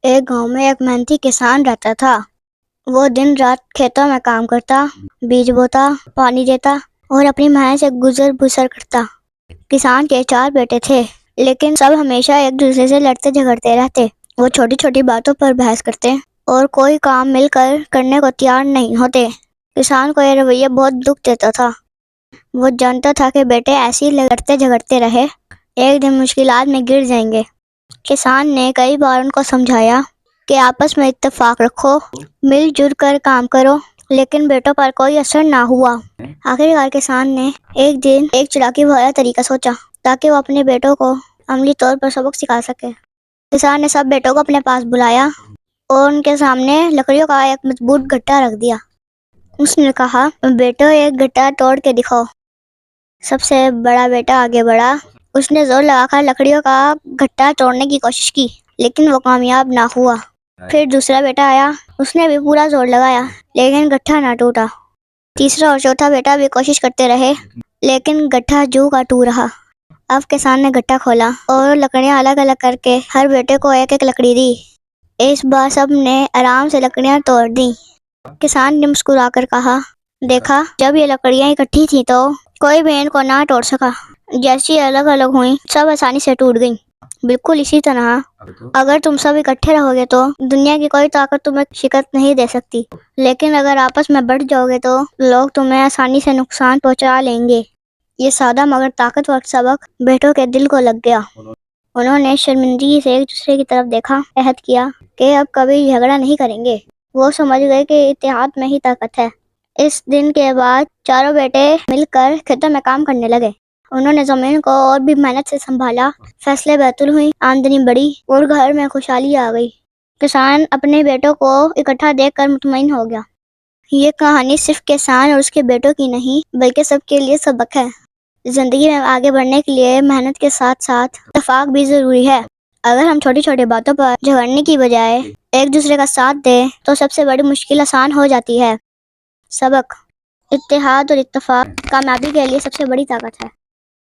ایک گاؤں میں ایک محنتی کسان رہتا تھا۔ وہ دن رات کھیتوں میں کام کرتا، بیج بوتا، پانی دیتا اور اپنی محنت سے گزر بسر کرتا۔ کسان کے 4 بیٹے تھے، لیکن سب ہمیشہ ایک دوسرے سے لڑتے جھگڑتے رہتے۔ وہ چھوٹی چھوٹی باتوں پر بحث کرتے اور کوئی کام مل کر کرنے کو تیار نہیں ہوتے۔ کسان کو یہ رویہ بہت دکھ دیتا تھا۔ وہ جانتا تھا کہ بیٹے ایسے ہی لڑتے جھگڑتے رہے ایک دن مشکلات میں گر جائیں گے۔ کسان نے کئی بار ان کو سمجھایا کہ آپس میں اتفاق رکھو، مل جل کر کام کرو، لیکن بیٹوں پر کوئی اثر نہ ہوا۔ آخرکار کسان نے ایک دن ایک چالاکی بھرا طریقہ سوچا تاکہ وہ اپنے بیٹوں کو عملی طور پر سبق سکھا سکے۔ کسان نے سب بیٹوں کو اپنے پاس بلایا اور ان کے سامنے لکڑیوں کا ایک مضبوط گٹھا رکھ دیا۔ اس نے کہا، بیٹو ایک گٹھا توڑ کے دکھاؤ۔ سب سے بڑا بیٹا آگے بڑھا۔ اس نے زور لگا کر لکڑیوں کا گٹھا توڑنے کی کوشش کی، لیکن وہ کامیاب نہ ہوا۔ پھر دوسرا بیٹا آیا، اس نے بھی پورا زور لگایا، لیکن گٹھا نہ ٹوٹا۔ تیسرا اور چوتھا بیٹا بھی کوشش کرتے رہے، لیکن گٹھا جو کا توں رہا۔ اب کسان نے گٹھا کھولا اور لکڑیاں الگ الگ کر کے ہر بیٹے کو ایک ایک لکڑی دی۔ اس بار سب نے آرام سے لکڑیاں توڑ دیں۔ کسان نے مسکرا کر کہا، دیکھا، جب یہ لکڑیاں اکٹھی تھیں تو کوئی بھی ان کو نہ توڑ سکا۔ جیسی الگ الگ ہوئیں، سب آسانی سے ٹوٹ گئیں۔ بالکل اسی طرح اگر تم سب اکٹھے رہو گے تو دنیا کی کوئی طاقت تمہیں شکست نہیں دے سکتی، لیکن اگر آپس میں بٹ جاؤ گے تو لوگ تمہیں آسانی سے نقصان پہنچا لیں گے۔ یہ سادہ مگر طاقتور سبق بیٹوں کے دل کو لگ گیا۔ انہوں نے شرمندگی سے ایک دوسرے کی طرف دیکھا، عہد کیا کہ اب کبھی جھگڑا نہیں کریں گے۔ وہ سمجھ گئے کہ اتحاد میں ہی طاقت ہے۔ اس دن کے بعد چاروں بیٹے مل کر کھیتوں میں کام کرنے لگے۔ انہوں نے زمین کو اور بھی محنت سے سنبھالا، فصلیں بہتر ہوئیں، آمدنی بڑھی اور گھر میں خوشحالی آ گئی۔ کسان اپنے بیٹوں کو اکٹھا دیکھ کر مطمئن ہو گیا۔ یہ کہانی صرف کسان اور اس کے بیٹوں کی نہیں، بلکہ سب کے لیے سبق ہے۔ زندگی میں آگے بڑھنے کے لیے محنت کے ساتھ ساتھ اتفاق بھی ضروری ہے۔ اگر ہم چھوٹی چھوٹی باتوں پر جھگڑنے کی بجائے ایک دوسرے کا ساتھ دیں تو سب سے بڑی مشکل آسان ہو جاتی ہے۔ سبق: اتحاد اور اتفاق کامیابی کے لیے سب سے بڑی طاقت ہے۔